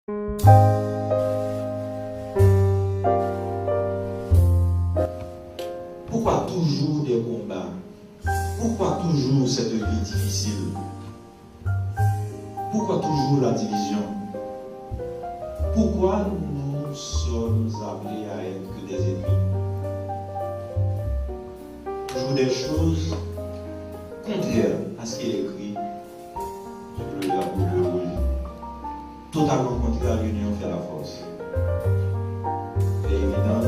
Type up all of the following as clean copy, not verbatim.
Pourquoi toujours des combats? Pourquoi toujours cette vie difficile? Pourquoi toujours la division? Pourquoi nous sommes appelés à être que des ennemis? Toujours des choses contraires à ce qui est écrit sur le drapeau bleu rouge. Totalement contraire à l'union fait la force. C'est évident,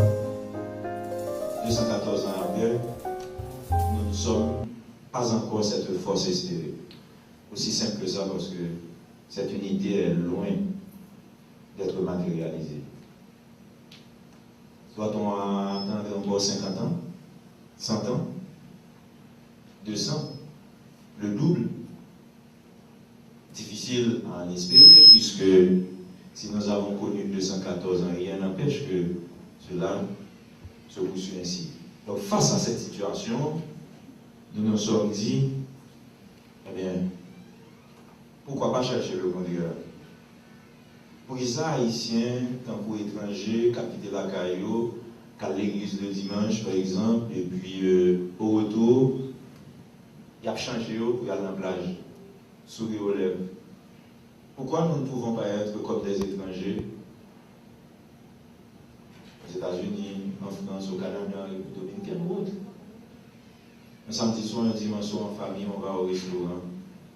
214 ans après, nous ne sommes pas encore cette force espérée. Aussi simple que ça, parce que cette unité est loin d'être matérialisée. Doit-on attendre encore 50 ans, 100 ans, 200, le double? Difficile à en espérer, puisque si nous avons connu 214 ans, rien n'empêche que cela se poursuit ainsi. Donc face à cette situation, nous nous sommes dit, eh bien, pourquoi pas chercher le contraire? Pour les Haïtiens, tant pour étrangers, qui quittent la Caillou, qu'à l'église le dimanche par exemple, et puis au retour, il a changé pour aller en plage, sourire aux lèvres. Pourquoi nous ne pouvons pas être comme des étrangers aux États-Unis, en France, au Canada, en République dominicaine ou autre? Un samedi soir, un dimanche soir en famille, on va au restaurant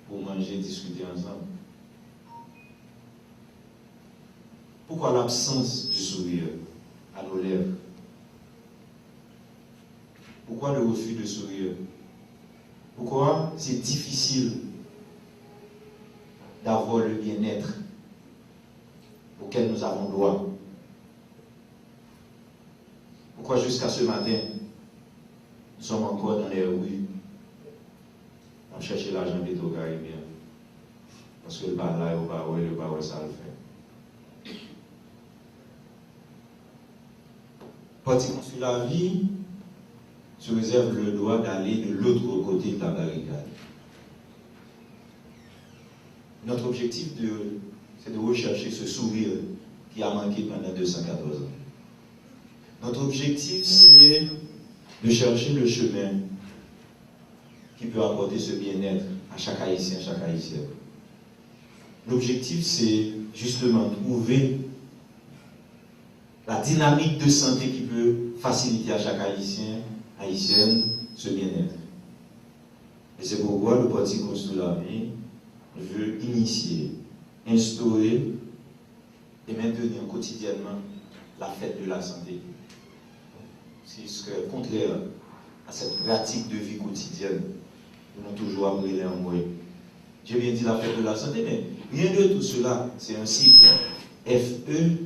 pour manger, discuter ensemble. Pourquoi l'absence du sourire à nos lèvres? Pourquoi le refus de sourire? Pourquoi c'est difficile d'avoir le bien-être auquel nous avons droit? Pourquoi jusqu'à ce matin, nous sommes encore dans les rues, on cherche l'argent pétro-caribéen? Parce que le bar là, le bar ça le fait. Parti construire la vie se réserve le droit d'aller de l'autre côté de la barricade. Notre objectif, c'est de rechercher ce sourire qui a manqué pendant 214 ans. Notre objectif, c'est de chercher le chemin qui peut apporter ce bien-être à chaque Haïtien, chaque Haïtienne. L'objectif, c'est justement trouver la dynamique de santé qui peut faciliter à chaque Haïtien, Haïtienne, ce bien-être. Et c'est pourquoi le Parti Construire la vie veut initier, instaurer et maintenir quotidiennement la fête de la santé. C'est ce qui est contraire à cette pratique de vie quotidienne que nous toujours appelé en moi. J'ai bien dit la fête de la santé, mais rien de tout cela, c'est un cycle. F-E-T-E-S.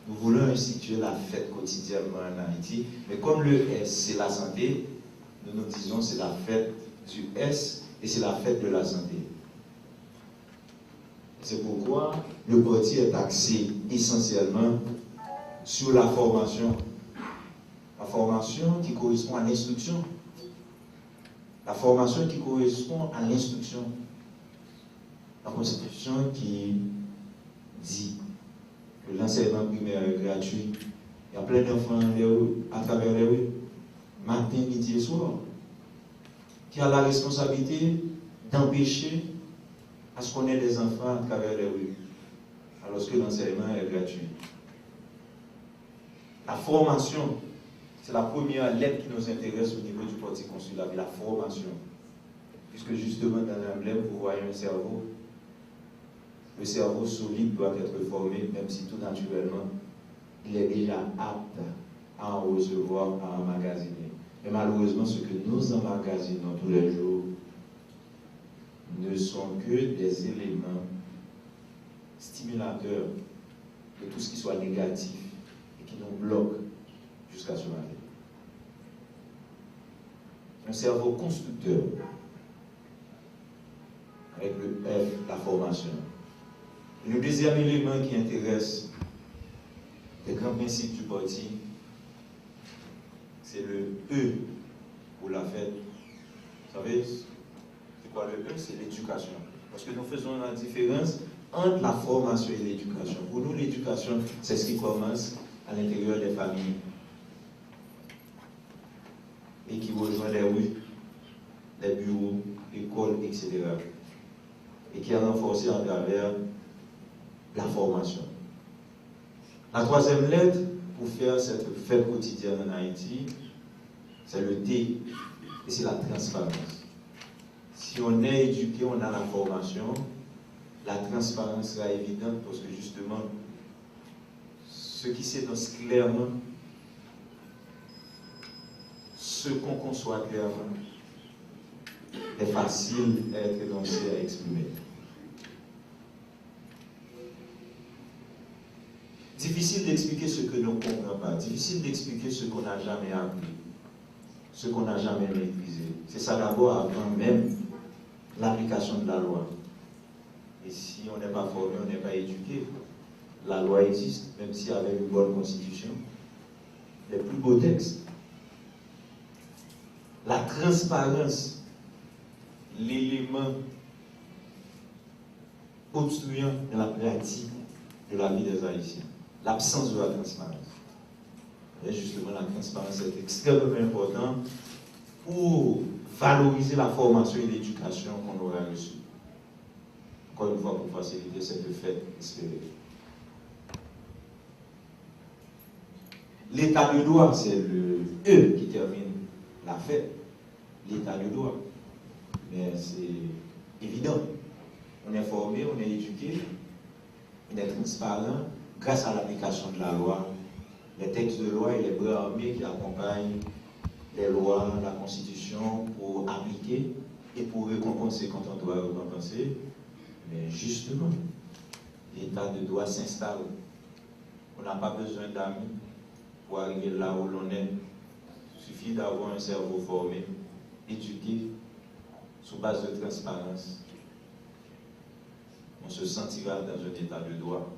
Nous voulons instituer la fête quotidiennement en Haïti, mais comme le S, c'est la santé, nous disons c'est la fête du S et c'est la fête de la santé. C'est pourquoi le parti est axé essentiellement sur la formation. La formation qui correspond à l'instruction. La formation qui correspond à l'instruction. La Constitution qui dit que l'enseignement primaire est gratuit. Il y a plein d'enfants à travers les rues, matin, midi et soir, qui a la responsabilité d'empêcher à ce qu'on ait des enfants à travers les rues, alors que l'enseignement est gratuit. La formation, c'est la première lettre qui nous intéresse au niveau du Parti Construire la vie, la formation. Puisque justement dans l'emblème, vous voyez un cerveau. Le cerveau solide doit être formé, même si tout naturellement, il est déjà apte à en recevoir, à emmagasiner. Mais malheureusement, ce que nous emmagasinons tous les jours ne sont que des éléments stimulateurs de tout ce qui soit négatif et qui nous bloque jusqu'à ce matin. Un cerveau constructeur, avec le F, la formation. Et le deuxième élément qui intéresse les grands principes du parti, c'est le E pour la fête. Vous savez, c'est quoi le E? C'est l'éducation. Parce que nous faisons la différence entre la formation et l'éducation. Pour nous, l'éducation, c'est ce qui commence à l'intérieur des familles et qui rejoint les rues, les bureaux, l'école, etc. Et qui est renforcé à travers la formation. La troisième lettre pour faire cette fête quotidienne en Haïti, c'est le T, et c'est la transparence. Si on est éduqué, on a la formation, la transparence sera évidente parce que justement, ce qui s'énonce clairement, ce qu'on conçoit clairement, est facile à être énoncé, à exprimer. Difficile d'expliquer ce que l'on ne comprend pas, difficile d'expliquer ce qu'on n'a jamais appris, ce qu'on n'a jamais maîtrisé. C'est ça d'abord avant même l'application de la loi. Et si on n'est pas formé, on n'est pas éduqué, la loi existe, même si avec une bonne constitution, les plus beaux textes. La transparence, l'élément obstruant de la pratique de la vie des Haïtiens. L'absence de la transparence. Et justement, la transparence est extrêmement importante pour valoriser la formation et l'éducation qu'on aura reçue. Encore une fois, pour faciliter cette fête espérée. L'état de droit, c'est le E qui termine la fête. L'état de droit. Mais c'est évident. On est formé, on est éduqué, on est transparent grâce à l'application de la loi, les textes de loi et les bras armés qui accompagnent les lois, la Constitution pour appliquer et pour récompenser quand on doit récompenser. Mais justement, l'état de droit s'installe. On n'a pas besoin d'amis pour arriver là où l'on est. Il suffit d'avoir un cerveau formé, éduqué, sous base de transparence. On se sentira dans un état de droit.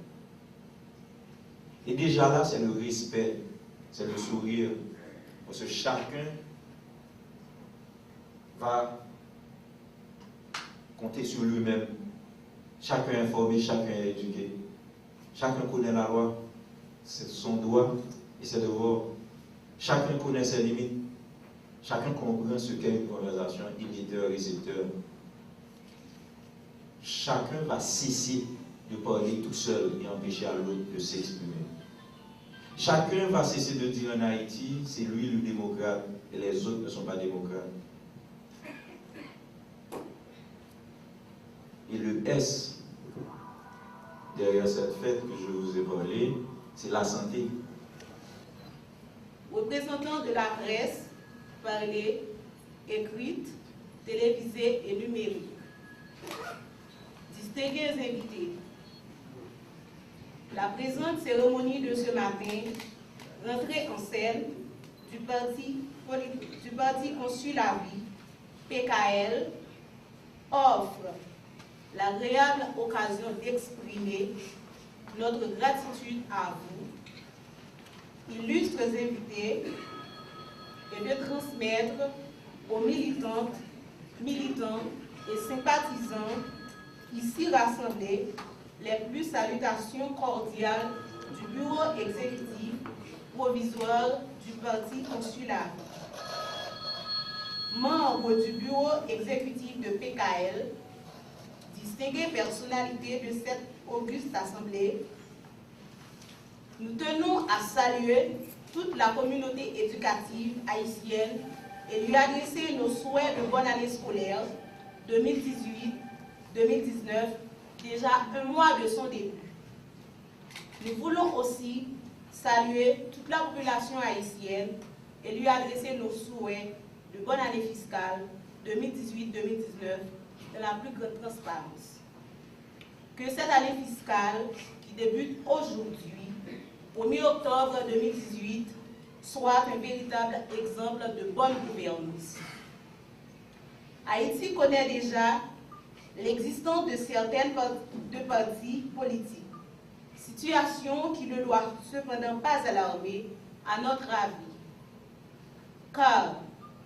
Et déjà là, c'est le respect, c'est le sourire. Parce que chacun va compter sur lui-même. Chacun est informé, chacun est éduqué. Chacun connaît la loi, c'est son droit et ses devoirs. Chacun connaît ses limites. Chacun comprend ce qu'est une conversation émetteur-récepteur. Chacun va cesser de parler tout seul et empêcher à l'autre de s'exprimer. Chacun va cesser de dire en Haïti, c'est lui le démocrate et les autres ne sont pas démocrates. Et le S, derrière cette fête que je vous ai parlé, c'est la santé. Représentants de la presse, parlée, écrite, télévisée et numérique. Distingués invités. La présente cérémonie de ce matin, rentrée en scène du parti Conçu la Vie, PKL, offre l'agréable occasion d'exprimer notre gratitude à vous, illustres invités, et de transmettre aux militantes, militants et sympathisants ici rassemblés les plus salutations cordiales du bureau exécutif provisoire du parti Conçu la Vie. Membres du bureau exécutif de PKL, distinguées personnalités de cette auguste assemblée, nous tenons à saluer toute la communauté éducative haïtienne et lui adresser nos souhaits de bonne année scolaire 2018-2019, déjà un mois de son début. Nous voulons aussi saluer toute la population haïtienne et lui adresser nos souhaits de bonne année fiscale 2018-2019 dans la plus grande transparence. Que cette année fiscale qui débute aujourd'hui, 1er octobre 2018, soit un véritable exemple de bonne gouvernance. Haïti connaît déjà l'existence de certaines partis politiques, situation qui ne doit cependant pas alarmer à notre avis, car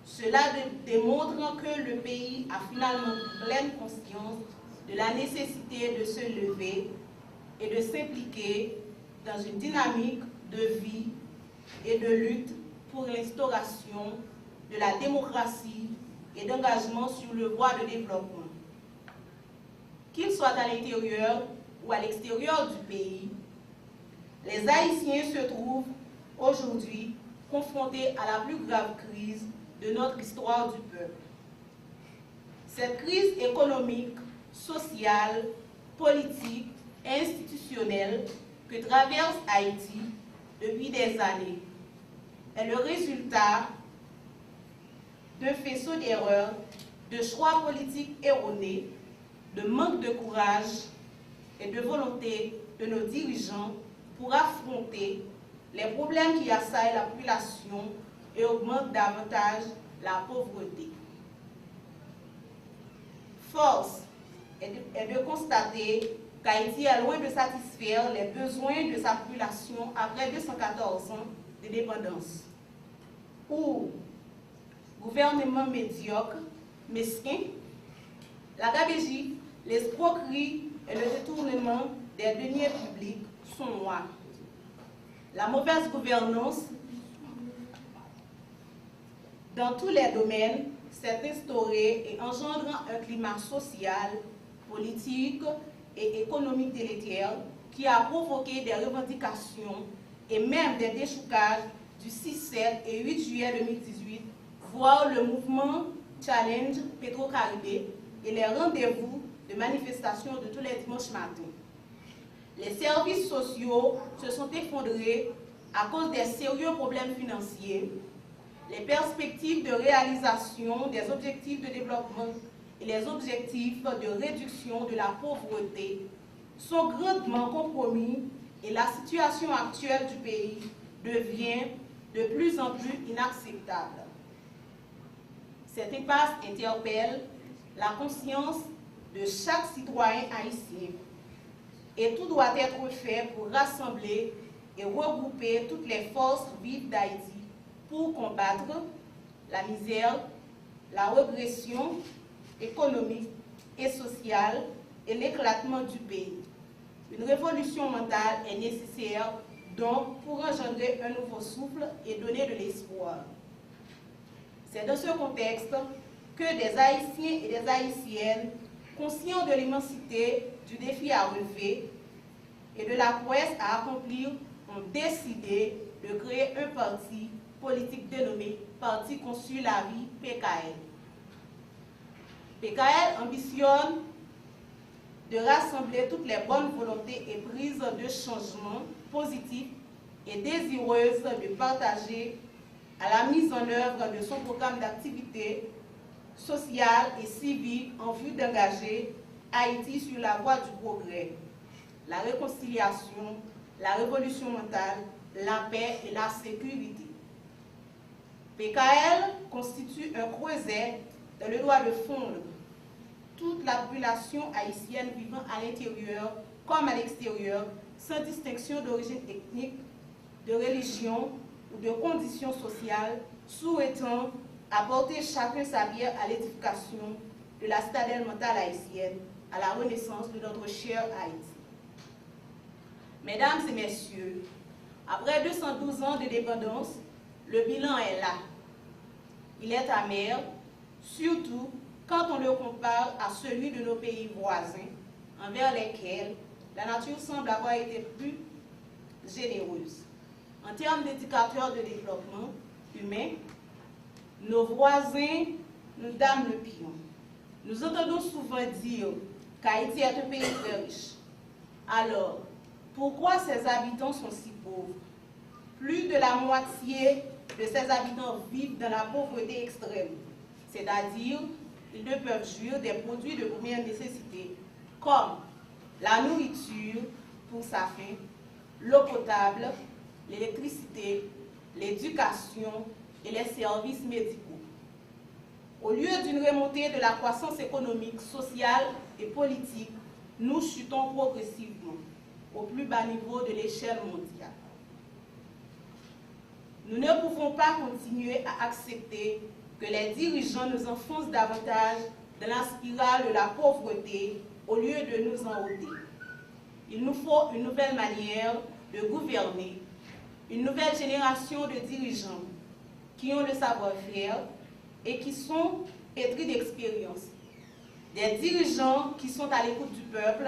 cela démontre que le pays a finalement pleine conscience de la nécessité de se lever et de s'impliquer dans une dynamique de vie et de lutte pour l'instauration de la démocratie et d'engagement sur le voie de développement. Qu'ils soient à l'intérieur ou à l'extérieur du pays, les Haïtiens se trouvent aujourd'hui confrontés à la plus grave crise de notre histoire du peuple. Cette crise économique, sociale, politique et institutionnelle que traverse Haïti depuis des années est le résultat de faisceaux d'erreurs, de choix politiques erronés, de manque de courage et de volonté de nos dirigeants pour affronter les problèmes qui assaillent la population et augmentent davantage la pauvreté. Force est de constater qu'Haïti est loin de satisfaire les besoins de sa population après 214 ans de dépendance. Ou gouvernement médiocre, mesquin, la gabegie, l'escroquerie et le détournement des deniers publics sont noirs. La mauvaise gouvernance dans tous les domaines s'est instaurée et engendrant un climat social, politique et économique délétère qui a provoqué des revendications et même des déchoucages du 6, 7 et 8 juillet 2018, voire le mouvement Challenge Petro-Caribé et les rendez-vous de manifestation de tous les dimanches matins. Les services sociaux se sont effondrés à cause des sérieux problèmes financiers. Les perspectives de réalisation des objectifs de développement et les objectifs de réduction de la pauvreté sont grandement compromis et la situation actuelle du pays devient de plus en plus inacceptable. Cette impasse interpelle la conscience de chaque citoyen haïtien et tout doit être fait pour rassembler et regrouper toutes les forces vives d'Haïti pour combattre la misère, la régression économique et sociale et l'éclatement du pays. Une révolution mentale est nécessaire donc pour engendrer un nouveau souffle et donner de l'espoir. C'est dans ce contexte que des Haïtiens et des Haïtiennes, conscients de l'immensité du défi à relever et de la prouesse à accomplir, ont décidé de créer un parti politique dénommé Parti Conçu la Vie, PKL. PKL ambitionne de rassembler toutes les bonnes volontés et prises de changement positifs et désireuses de partager à la mise en œuvre de son programme d'activité sociale et civile en vue d'engager Haïti sur la voie du progrès, la réconciliation, la révolution mentale, la paix et la sécurité. PKL constitue un creuset dans le droit de fondre toute la population haïtienne vivant à l'intérieur comme à l'extérieur, sans distinction d'origine ethnique, de religion ou de conditions sociales, souhaitant apporter chacun sa pierre à l'édification de la citadelle mentale haïtienne, à la renaissance de notre cher Haïti. Mesdames et messieurs, après 212 ans de dépendance, le bilan est là. Il est amer, surtout quand on le compare à celui de nos pays voisins, envers lesquels la nature semble avoir été plus généreuse. En termes d'indicateurs de développement humain, nos voisins nous damnent le pion. Nous entendons souvent dire qu'Haïti est un pays très riche. Alors, pourquoi ses habitants sont si pauvres? Plus de la moitié de ses habitants vivent dans la pauvreté extrême, c'est-à-dire ils ne peuvent jouir des produits de première nécessité, comme la nourriture pour sa faim, l'eau potable, l'électricité, l'éducation et les services médicaux. Au lieu d'une remontée de la croissance économique, sociale et politique, nous chutons progressivement au plus bas niveau de l'échelle mondiale. Nous ne pouvons pas continuer à accepter que les dirigeants nous enfoncent davantage dans la spirale de la pauvreté au lieu de nous enrôler. Il nous faut une nouvelle manière de gouverner, une nouvelle génération de dirigeants qui ont le savoir-faire et qui sont pétris d'expérience. Des dirigeants qui sont à l'écoute du peuple,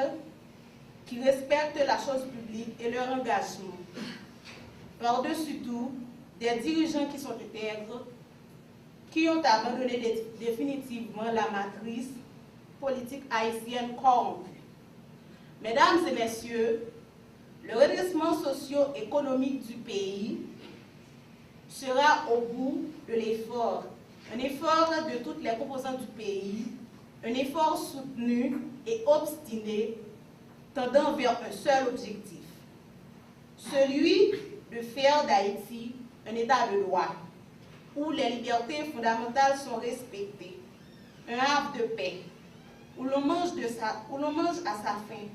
qui respectent la chose publique et leur engagement. Par-dessus tout, des dirigeants qui sont intègres, qui ont abandonné définitivement la matrice politique haïtienne corrompue. Mesdames et messieurs, le redressement socio-économique du pays sera au bout de l'effort, un effort de toutes les composantes du pays, un effort soutenu et obstiné tendant vers un seul objectif, celui de faire d'Haïti un état de droit, où les libertés fondamentales sont respectées, un havre de paix, où l'on mange à sa faim,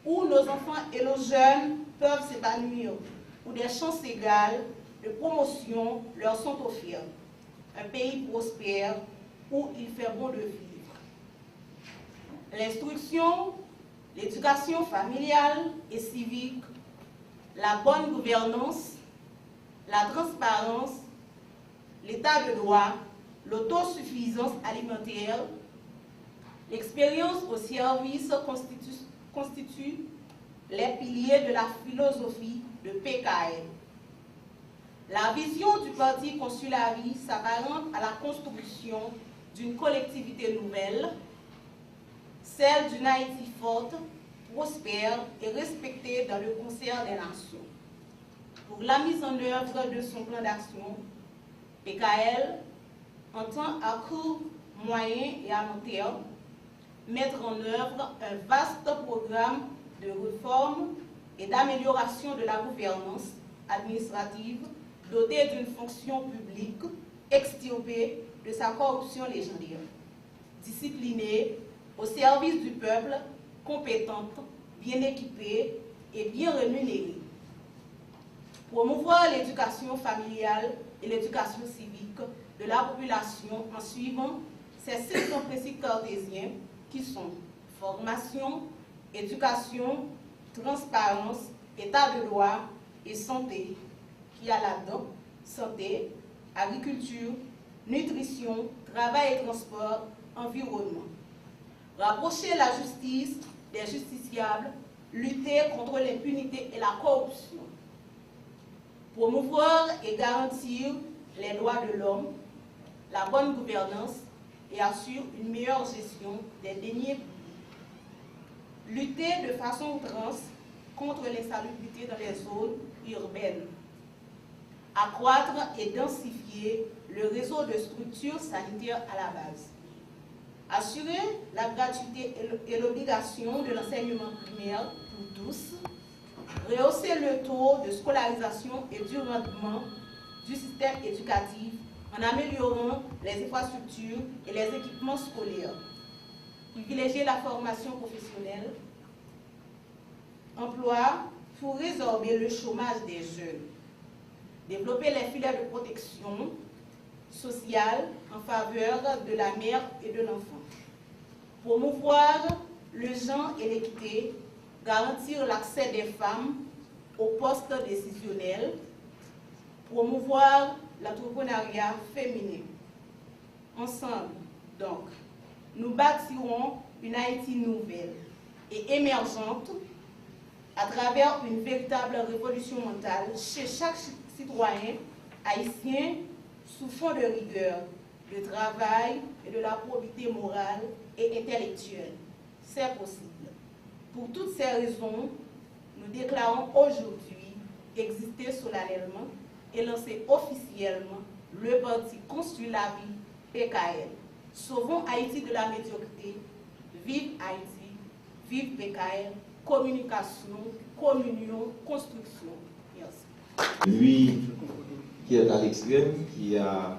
où nos enfants et nos jeunes peuvent s'épanouir, où des chances égales de promotion leur sont offertes, un pays prospère où il fait bon de vivre. L'instruction, l'éducation familiale et civique, la bonne gouvernance, la transparence, l'état de droit, l'autosuffisance alimentaire, l'expérience au service constituent les piliers de la philosophie de PKL. La vision du Parti Consularis s'apparente à la construction d'une collectivité nouvelle, celle d'une Haïti forte, prospère et respectée dans le concert des nations. Pour la mise en œuvre de son plan d'action, PKL entend à court, moyen et à long terme mettre en œuvre un vaste programme de réforme et d'amélioration de la gouvernance administrative dotée d'une fonction publique extirpée de sa corruption légendaire, disciplinée, au service du peuple, compétente, bien équipée et bien rémunérée. Promouvoir l'éducation familiale et l'éducation civique de la population en suivant ces 5 principes cartésiens qui sont formation, éducation, transparence, état de droit et santé, qui a là-dedans santé, agriculture, nutrition, travail et transport, environnement. Rapprocher la justice des justiciables, lutter contre l'impunité et la corruption. Promouvoir et garantir les droits de l'homme, la bonne gouvernance et assurer une meilleure gestion des deniers publics. Lutter de façon outrance contre l'insalubrité dans les zones urbaines. Accroître et densifier le réseau de structures sanitaires à la base. Assurer la gratuité et l'obligation de l'enseignement primaire pour tous. Rehausser le taux de scolarisation et du rendement du système éducatif en améliorant les infrastructures et les équipements scolaires. Privilégier la formation professionnelle. Emploi pour résorber le chômage des jeunes. Développer les filets de protection sociale en faveur de la mère et de l'enfant. Promouvoir le genre et l'équité. Garantir l'accès des femmes aux postes décisionnels. Promouvoir l'entrepreneuriat féminin. Ensemble, donc, nous bâtirons une Haïti nouvelle et émergente à travers une véritable révolution mentale chez chaque citoyen haïtien sous fond de rigueur, de travail et de la probité morale et intellectuelle. C'est possible. Pour toutes ces raisons, nous déclarons aujourd'hui exister solennellement et lancer officiellement le Parti Consularis PKL. Sauvons Haïti de la médiocrité. Vive Haïti, vive PKL, communication, communion, construction. Merci. Lui qui est à l'extrême, qui a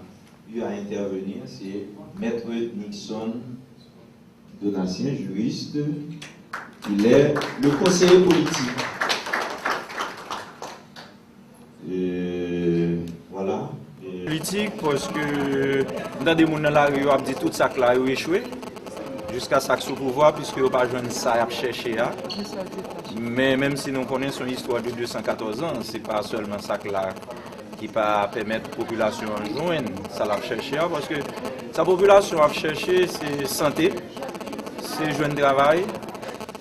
eu à intervenir, c'est Maître Nixon Donatien, juriste. Il est le conseiller politique. Voilà. Politique parce que dans des gens dans la rue ont dit tout ça que là a échoué. jusqu'à ça sous pouvoir, puisque vous pas jeune ça à chercher. Mais même si nous connaissons une histoire de 214 ans, c'est pas seulement ça là qui va permettre la population de joindre ça l'a chercher, parce que sa population a cherché c'est santé, c'est joindre travail,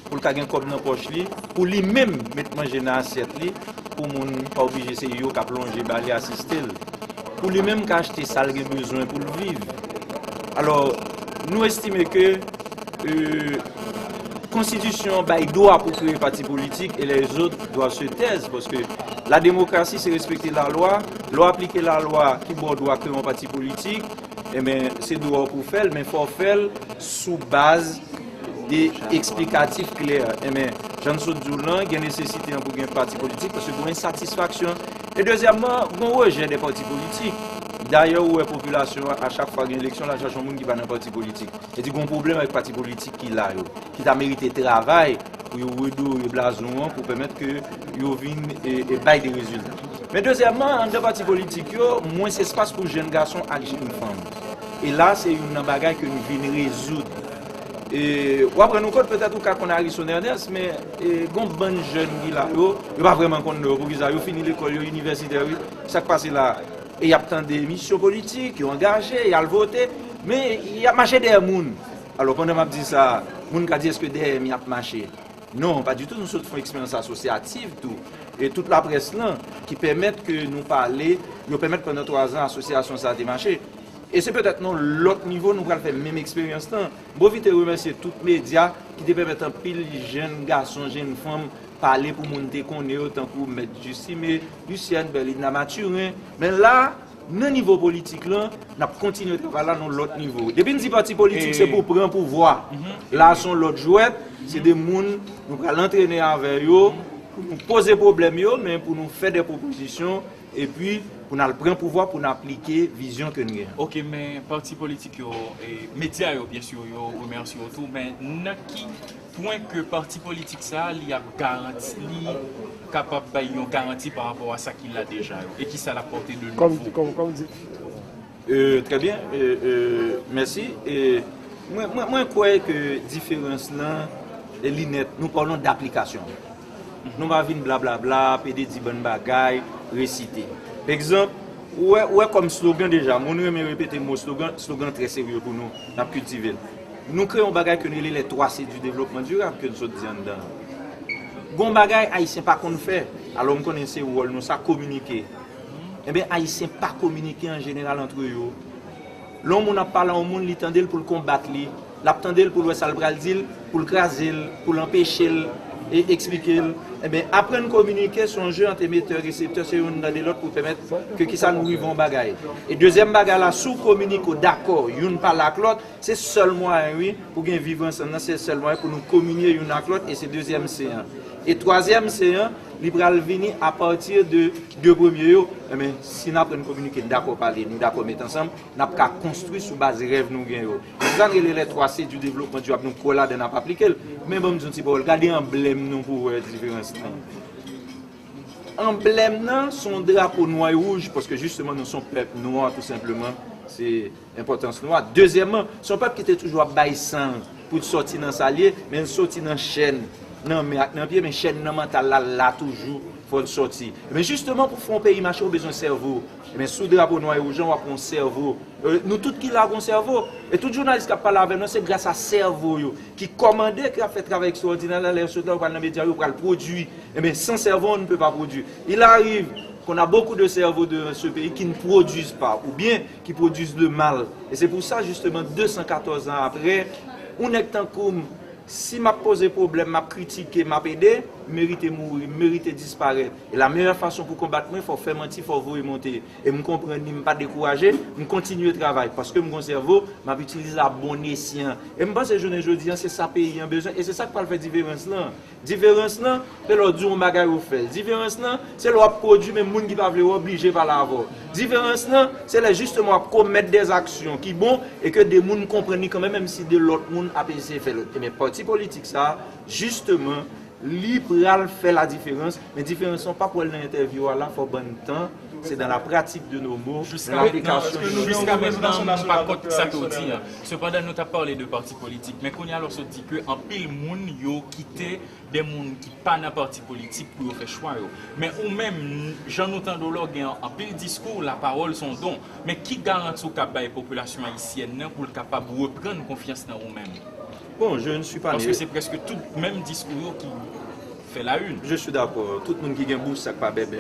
pour le cas d'un comme dans poche li, pour lui-même mettre manger dans assiette li, pour mon pas obligé c'est yo qui plonger balé assister, pour lui-même acheter ça qu'il a besoin pour le vivre. Alors nous estimons que Constitution bail droit pour créer parti politique et les autres doivent se taire parce que la démocratie c'est respecter la loi appliquer la loi qui doit créer un parti politique et bien c'est droit pour faire mais il faut faire sous base des explicatifs clairs. Et bien Jean-Saud Djoulan il y a nécessité pour un parti politique parce que pour une satisfaction et deuxièmement bon rejet des partis politiques. D'ailleurs, où la population, à chaque fois qu'il y a une élection, la cherche un monde qui va dans un parti politique. Il y a un problème avec le parti politique qui a mérité travail pour redorer le blason pour permettre que vous viennent et baillent des résultats. Mais deuxièmement, dans le parti politique, moins d'espace pour jeunes garçons et jeunes femmes. Et là, c'est une bagaille que nous venons résoudre. Et après nous compte peut-être qu'on a Harrison Ernest, mais bon bonne jeune qui là, il pas vraiment compte pour qu'ils aient fini l'école universitaire, ça qui passe là. Et il y a tant des missions politiques, ils ont engagé, ils ont voté, mais il y a marché des gens. Alors quand on m'a dit ça, les gens ont dit est-ce que des gens ont marché? Non, pas du tout, nous faisons une expérience associative, tout. Et toute la presse là, qui permettent que nous parler, nous permettent pendant 3 ans, l'association ça a marché. Et c'est peut-être non l'autre niveau, nous allons faire la même expérience là. Je vais remercier tous les médias qui permettent un pile jeunes garçons, jeunes femmes, parler pour monter qu'on est autant pour mettre Justin, mais Lucienne Berlin n'a maturé. Mais là, dans le niveau politique, là, on a continué à travailler dans l'autre niveau. Depuis une parti politique, c'est pour prendre pouvoir. Là, sont l'autre jouet, c'est des gens, nous allons l'entraîner avec eux, pour nous poser problème, mais pour nous faire des propositions, et puis pour nous prendre pouvoir pour nous appliquer la vision que nous avons. Ok, mais parti politique et médias, bien sûr, je remercie tout, mais dans qui point que parti politique ça, il y a garanti, capable de une garantie par rapport à ça qu'il a déjà et qui ça l'a porté de nouveau. Comme dit. Très bien, merci. Moi, je crois que la différence là, nous parlons d'application. Nous ne venons blablabla, péder des bonnes bagailles, réciter. Par exemple, ouais, comme slogan déjà, je vais répéter mon slogan très sérieux pour nous, dans cultiver. Nous créons un bagage que nous les 3 C du développement durable que nous sommes dedans. Gon bagage haïtien pas qu'on fait. Alors nous connaissons rôle nous ça communiquer. Eh bien haïtien pas communiquer en général entre eux. L'homme on a parlé au monde, il tendait pour le combattre li, l'attendait pour le ça le bral dire, pour le craser, pour l'empêcher et expliquer. Eh bien après nous communiquer son jeu entre émetteur et récepteur c'est une dans l'autre pour permettre que qui ça nous vivons bagaille. Et deuxième bagaille là sous communique d'accord, une par la l'autre, c'est seulement oui pour bien vivre ensemble, c'est seulement pour nous communier une avec l'autre et c'est deuxième séance. Et troisième séance, libéral venir à partir de deux premiers mais si nous apprenons à communiquer d'accord parler, nous d'accord mettre ensemble, n'a pas construire sur base rêve nous gagnons. Nous les 3 C du développement durable nous coller de n'a pas appliquer, mais bon nous pas regarder emblème nous pour différence. Emblème sont drapeau noir et rouge parce que justement nous sommes peuple noir tout simplement, c'est importance noire. Deuxièmement, son peuple qui était toujours baissant pour sortir dans salier, mais sortir dans chaîne. Non mais dans pied mais chaîne mentale là toujours faut sortir. Mais justement pour faire un pays marcher on a besoin de cerveau. Mais sous drapeau noir et rouge on va prendre cerveau. Nous tous qui là un cerveau et tout journaliste qui parle avec nous c'est grâce à cerveau qui commandait qui a fait travail extraordinaire là les choses là dans les médias pour le produire. Mais sans cerveau on ne peut pas produire. Il arrive qu'on a beaucoup de cerveaux de ce pays qui ne produisent pas ou bien qui produisent le mal. Et c'est pour ça justement 214 ans après on est tant comme si m'a posé problème, m'a critiqué, m'a aidé, mérite mourir, mérite disparaître. Et la meilleure façon pour combattre moi, il faut faire mentir, il faut vous remonter. Et me comprendre, ne pas décourager, me continuer le travail parce que mon cerveau m'a utilisé à bon escient. Et me pense que je dis c'est ça pays en besoin et c'est ça qui va faire différence là. Différence là, c'est l'autre jour on bagaille au fait. Différence là, c'est l'autre produit mais monde qui pas vouloir obligé par l'avoir. Différence là, c'est justement commettre des actions qui bon et que des gens comprennent quand même si de l'autre monde a essayé faire l'autre. Mais parti politique ça justement libéral fait la différence mais différence pas pour l'interview là faut bon temps c'est dans la pratique de nos mots, dans Jusqu'à l'application de nos mots. jusqu'à maintenant, nous n'avons pas compte ça que dit. Cependant, nous avons parlé de partis politiques. Mais qu'on y a alors dit que en pile moun yo quitté des moun qui pas dans parti politique pour faire choix yo. Mais ou même j'en entends en pile discours la parole son don. Mais qui garantit que la population haïtienne pour capable reprendre confiance dans vous-même? Bon, je ne suis pas Parce que c'est presque tout le même discours qui fait la une. Je suis d'accord. Tout le monde qui a une bouche, ça pas bébé,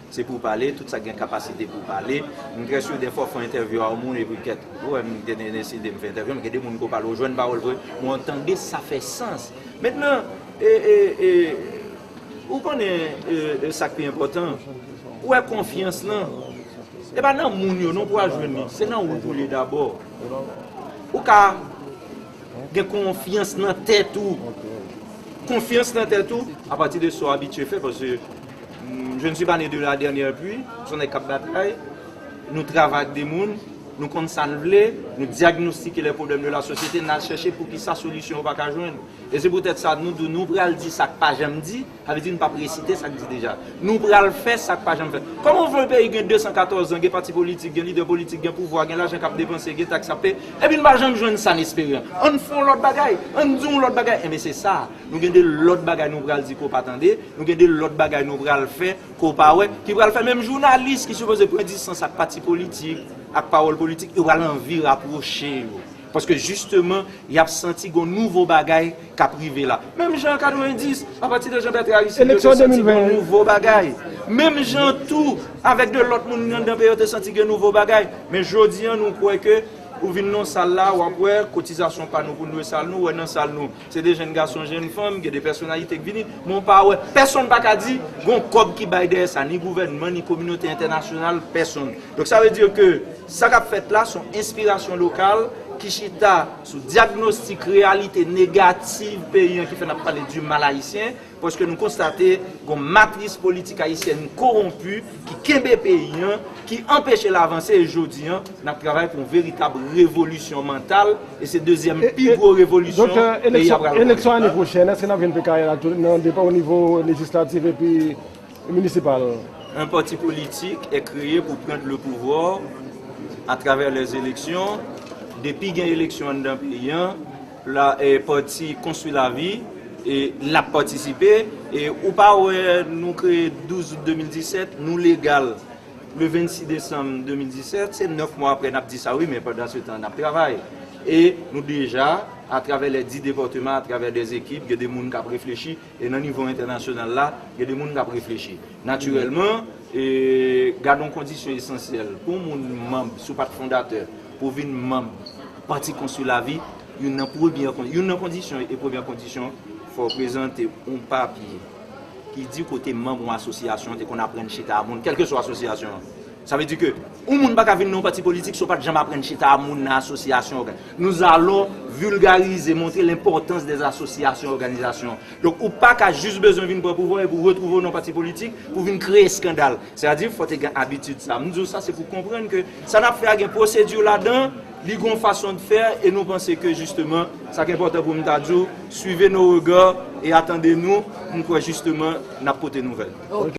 c'est pour parler, tout ça a une capacité pour parler. Je suis sûr des fois, il faut interviewer un monde et puis je décider de faire interview, mais il y a des gens qui parlent aux jeunes paroles, vous entendez, ça fait sens. Maintenant, vous connaissez ça qui est important, où est confiance là? Et bien, dans le monde, non pour jouer, c'est dans le pour les d'abord. Ou quand il y a confiance dans la tête ou confiance dans la tête ou à partir de ça habitué fait parce que je ne suis pas né de la dernière pluie, on est cap bataille, nous travaillons avec des gens, nous connaissons nous diagnostiquons les problèmes de la société, nous cherchons pour qui sa solution va pas joindre. Et c'est peut-être ça nous pral dire ça que pas jamais dit, ça veut dire ne pas préciter ça que dit déjà. Nous pral faire ça que pas jamais fait. Comment on veut un pays qui a 214 ans, qui parti politique, qui leader politique, qui pouvoir, qui l'argent qui dépenser, qui taxe à payer, et puis nous pas jamais joindre ça n'espérant. On fait l'autre bagaille, on dit l'autre bagaille, mais c'est ça. Nous avons l'autre bagaille nous pral dire qu'on pas attendre, nous avons l'autre bagaille nous pral faire qu'on pas ouais, qui pral faire même journaliste qui suppose prendre distance avec parti politique. Avec parole politique, il va l'envie rapprocher. Parce que justement, il a senti un nouveau bagage qui a privé là. Même Jean 90, à partir de Jean-Bertrand Aristide, élection 2020, un nouveau bagage. Même Jean tout, avec de l'autre monde dans le pays, il a senti un nouveau bagage. Mais aujourd'hui, nous croyons que pour venir dans la salle là, ou après, cotisation pas nous pour nous salle nous, ou dans salle nous. C'est des jeunes garçons, jeunes femmes, qui ont des personnalités qui viennent. Mon pas personne n'a pas dit, bon cob qui baille derrière ça, ni gouvernement, ni communauté internationale, personne. Donc ça veut dire que ça qu'a fait là, son inspiration locale, qui chita sous diagnostic réalité négative pays qui fait parler du mal haïtien, parce que nous constatons une matrice politique haïtienne corrompue, qui kembe pays, qui empêche l'avancée et aujourd'hui, nous travaillons pour une véritable révolution mentale, et c'est deuxième plus grosse révolution. Donc, élection l'année prochaine, est-ce que nous avons une carrière au niveau législatif et puis municipal? Un parti politique est créé pour prendre le pouvoir à travers les élections. Depuis qu'il y a une élection dans le pays, le parti construit la vie et l'a participé. Et ou pas, nous créons 12 août 2017, nous légal. Le 26 décembre 2017, c'est 9 mois après, nous avons dit ça, oui, mais pendant ce temps, nous avons travaillé. Et nous déjà, à travers les 10 départements, à travers des équipes, il y a des gens qui ont réfléchi. Et au niveau international, là, il y a des gens qui ont réfléchi. Naturellement, gardons une condition essentielle pour les membres, sous pas fondateur, pour venir membre, parti construire la vie, il y a une condition, et première condition, il faut présenter un papier qui dit que tu es membre d'une association, qu'on apprenne chez ta monde, quelle que soit l'association. Ça veut dire que, on ne peut pas venir dans un parti politique, ne peut pas jamais apprendre chez ta monde dans l'association. Nous allons vulgariser, montrer l'importance des associations, organisations. Donc, ou pas qu'à juste besoin de venir pour pouvoir et pour retrouver nos partis politiques, pour venir créer un scandale. C'est-à-dire qu'il faut avoir habitude ça. Nous disons ça, c'est pour comprendre que ça n'a pas fait une procédure là-dedans, il y a une façon de faire, et nous pensons que justement, ça qui est important pour nous dire, suivez nos regards et attendez-nous, nous croyons justement, nous apporter des nouvelles. Okay.